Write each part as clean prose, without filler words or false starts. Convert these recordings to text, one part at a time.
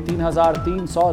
3,300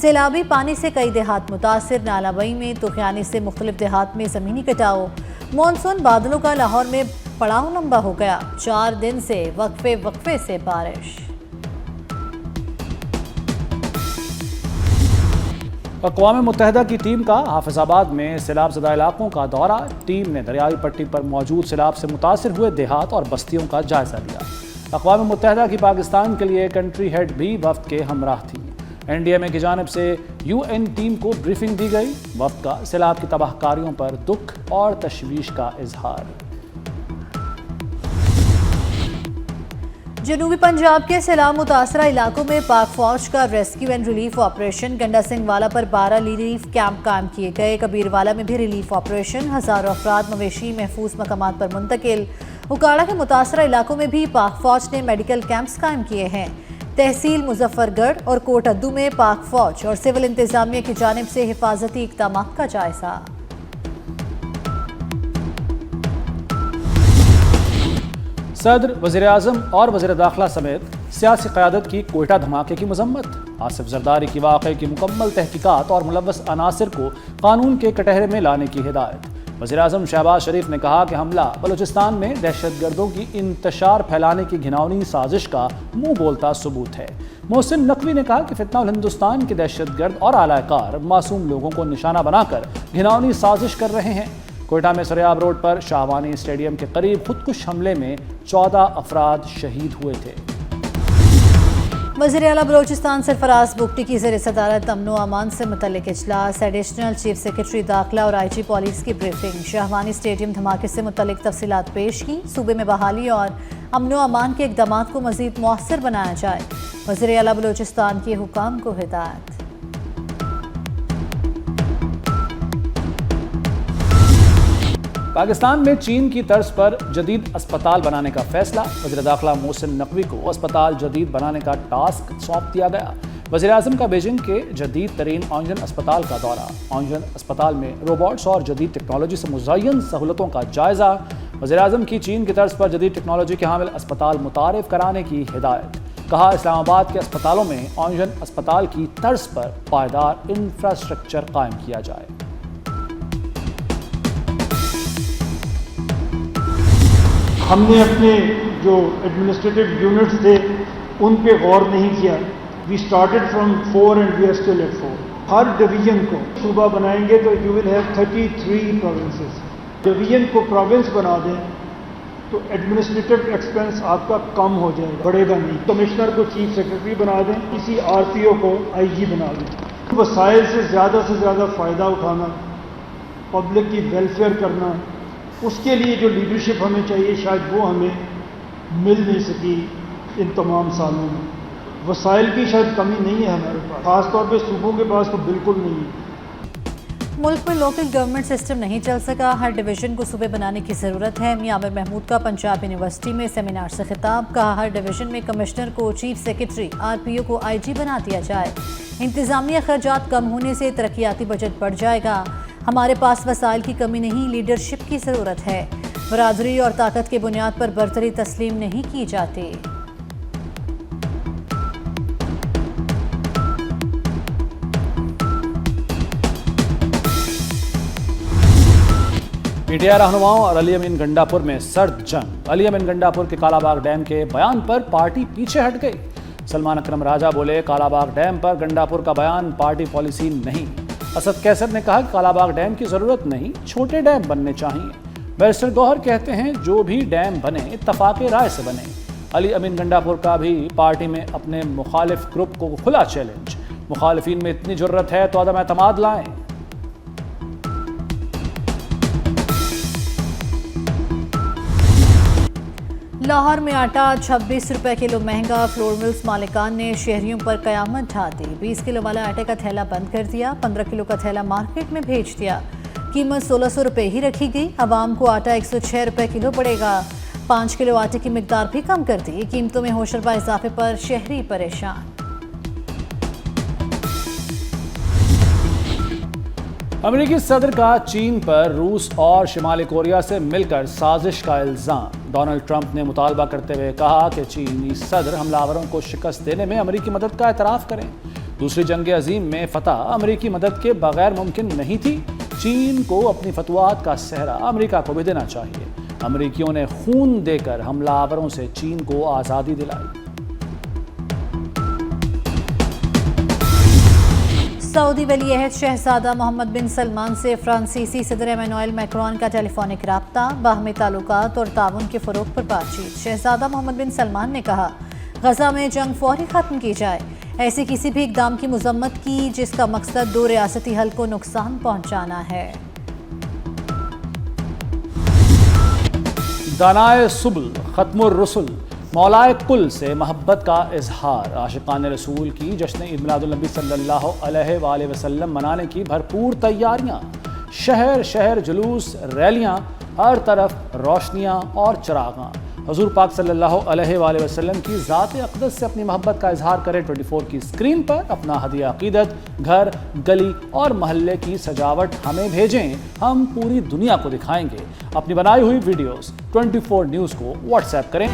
سیلابی پانی سے کئی دیہات متاثر، نالابئی میں توخیانی سے مختلف دیہات میں زمینی کٹاؤ، مانسون بادلوں کا لاہور میں پڑاؤ لمبا ہو گیا، 4 دن سے وقفے سے بارش۔ اقوام متحدہ کی ٹیم کا حافظ آباد میں سیلاب زدہ علاقوں کا دورہ، ٹیم نے دریائی پٹی پر موجود سیلاب سے متاثر ہوئے دیہات اور بستیوں کا جائزہ لیا۔ اقوام متحدہ کی پاکستان کے لیے کنٹری ہیڈ بھی وفد کے ہمراہ تھی۔ این ڈی ایم اے کی جانب سے یو این ٹیم کو بریفنگ دی گئی۔ وفد کا سیلاب کی تباہ کاریوں پر دکھ اور تشویش کا اظہار۔ جنوبی پنجاب کے سیلاب متاثرہ علاقوں میں پاک فوج کا ریسکیو اینڈ ریلیف آپریشن، گنڈا سنگھ والا پر 12 ریلیف کیمپ قائم کیے گئے، کبیر والا میں بھی ریلیف آپریشن، ہزاروں افراد مویشی محفوظ مقامات پر منتقل۔ اکاڑا کے متاثرہ علاقوں میں بھی پاک فوج نے میڈیکل کیمپس قائم کیے ہیں۔ تحصیل مظفر گڑھ اور کوٹ ادو میں پاک فوج اور سول انتظامیہ کی جانب سے حفاظتی اقدامات کا جائزہ۔ صدر، وزیر اعظم اور وزیر داخلہ سمیت سیاسی قیادت کی کوئٹہ دھماکے کی مذمت، آصف زرداری کی واقعے کی مکمل تحقیقات اور ملوث عناصر کو قانون کے کٹہرے میں لانے کی ہدایت۔ وزیر اعظم شہباز شریف نے کہا کہ حملہ بلوچستان میں دہشت گردوں کی انتشار پھیلانے کی گھناؤنی سازش کا منہ بولتا ثبوت ہے۔ محسن نقوی نے کہا کہ فتنہ الہندوستان کے دہشت گرد اور اعلی کار معصوم لوگوں کو نشانہ بنا کر گھناؤنی سازش کر رہے ہیں۔ کوئٹہ میں سریاب روڈ پر شاہوانی اسٹیڈیم کے قریب خودکش حملے میں 14 افراد شہید ہوئے تھے۔ وزیر اعلیٰ بلوچستان سرفراز بگٹی کی زیر صدارت امن و امان سے متعلق اجلاس، ایڈیشنل چیف سیکرٹری داخلہ اور آئی جی پولیس کی بریفنگ، شاہوانی اسٹیڈیم دھماکے سے متعلق تفصیلات پیش کی، صوبے میں بحالی اور امن و امان کے اقدامات کو مزید مؤثر بنایا جائے، وزیر اعلیٰ بلوچستان کے حکام کو ہدایت۔ پاکستان میں چین کی طرز پر جدید اسپتال بنانے کا فیصلہ، وزیر داخلہ محسن نقوی کو اسپتال جدید بنانے کا ٹاسک سونپ دیا گیا۔ وزیر اعظم کا بیجنگ کے جدید ترین آنجن اسپتال کا دورہ، آنجن اسپتال میں روبوٹس اور جدید ٹیکنالوجی سے مزین سہولتوں کا جائزہ، وزیر اعظم کی چین کی طرز پر جدید ٹیکنالوجی کے حامل اسپتال متعارف کرانے کی ہدایت۔ کہا اسلام آباد کے اسپتالوں میں آنجن اسپتال کی طرز پر پائیدار انفراسٹرکچر قائم کیا جائے۔ ہم نے اپنے جو ایڈمنسٹریٹو یونٹس تھے ان پہ غور نہیں کیا۔ We started from 4 and we are still at 4۔ ہر ڈویژن کو صوبہ بنائیں گے تو you will have 33 provinces. Division کو پروونس بنا دیں تو ایڈمنسٹریٹو ایکسپینس آپ کا کم ہو جائے گا، بڑھے گا نہیں۔ کمشنر کو چیف سیکرٹری بنا دیں، کسی آر پی او کو آئی جی بنا دیں۔ وسائل سے زیادہ فائدہ اٹھانا، پبلک کی ویلفیئر کرنا، اس کے لیے جو لیڈرشپ ہمیں چاہیے شاید وہ ہمیں مل نہیں سکی ان تمام سالوں میں۔ وسائل کی شاید کمی نہیں ہے ہمارے پاس، خاص طور پہ صوبوں کے پاس تو بالکل نہیں ہے۔ ملک میں لوکل گورنمنٹ سسٹم نہیں چل سکا، ہر ڈویژن کو صوبے بنانے کی ضرورت ہے، میاں عامر محمود کا پنجاب یونیورسٹی میں سیمینار سے خطاب، کہا ہر ڈویژن میں کمشنر کو چیف سیکرٹری، آر پی او کو آئی جی بنا دیا جائے، انتظامی اخراجات کم ہونے سے ترقیاتی بجٹ بڑھ جائے گا، ہمارے پاس وسائل کی کمی نہیں، لیڈرشپ کی ضرورت ہے، برادری اور طاقت کی بنیاد پر برتری تسلیم نہیں کی جاتی۔ پی ٹی آئی رہنماؤں اور علی امین گنڈاپور میں سرد جنگ، علی امین گنڈاپور کے کالا باغ ڈیم کے بیان پر پارٹی پیچھے ہٹ گئی۔ سلمان اکرم راجہ بولے کالا باغ ڈیم پر گنڈاپور کا بیان پارٹی پالیسی نہیں۔ اسد کیسر نے کہا کہ کالا باغ ڈیم کی ضرورت نہیں، چھوٹے ڈیم بننے چاہیے۔ بیرسٹر گوہر کہتے ہیں جو بھی ڈیم بنے اتفاق رائے سے بنے۔ علی امین گنڈاپور کا بھی پارٹی میں اپنے مخالف گروپ کو کھلا چیلنج، مخالفین میں اتنی جرت ہے تو عدم اعتماد لائیں۔ لاہور میں آٹا 26 روپے کلو مہنگا، فلور ملز مالکان نے شہریوں پر قیامت ڈھا دی، 20 کلو والا آٹے کا تھیلا بند کر دیا، 15 کلو کا تھیلا مارکیٹ میں بھیج دیا، قیمت 1600 روپے ہی رکھی گئی، عوام کو آٹا 106 روپے کلو پڑے گا، 5 کلو آٹے کی مقدار بھی کم کر دی، قیمتوں میں ہوشربا اضافے پر شہری پریشان۔ امریکی صدر کا چین پر روس اور شمالی کوریا سے مل کر سازش کا الزام، ڈونلڈ ٹرمپ نے مطالبہ کرتے ہوئے کہا کہ چینی صدر حملہ آوروں کو شکست دینے میں امریکی مدد کا اعتراف کریں۔ دوسری جنگ عظیم میں فتح امریکی مدد کے بغیر ممکن نہیں تھی۔ چین کو اپنی فتوحات کا سہرا امریکہ کو بھی دینا چاہیے۔ امریکیوں نے خون دے کر حملہ آوروں سے چین کو آزادی دلائی۔ سعودی ولی عہد شہزادہ محمد بن سلمان سے فرانسیسی صدر ایمانوئل میکرون کا ٹیلی فونک رابطہ، باہمی تعلقات اور تعاون کے فروغ پر بات چیت۔ شہزادہ محمد بن سلمان نے کہا، غزہ میں جنگ فوری ختم کی جائے، ایسے کسی بھی اقدام کی مذمت کی جس کا مقصد دو ریاستی حل کو نقصان پہنچانا ہے۔ دانائے سبل ختم الرسل مولائے کل سے محبت کا اظہار۔ عاشقان رسول کی جشن عید میلاد النبی صلی اللہ علیہ وآلہ وسلم منانے کی بھرپور تیاریاں، شہر شہر جلوس، ریلیاں، ہر طرف روشنیاں اور چراغاں۔ حضور پاک صلی اللہ علیہ وآلہ وسلم کی ذات اقدس سے اپنی محبت کا اظہار کریں۔ 24 کی اسکرین پر اپنا ہدیہ عقیدت، گھر، گلی اور محلے کی سجاوٹ ہمیں بھیجیں، ہم پوری دنیا کو دکھائیں گے۔ اپنی بنائی ہوئی ویڈیوز 24 نیوز کو واٹس ایپ کریں۔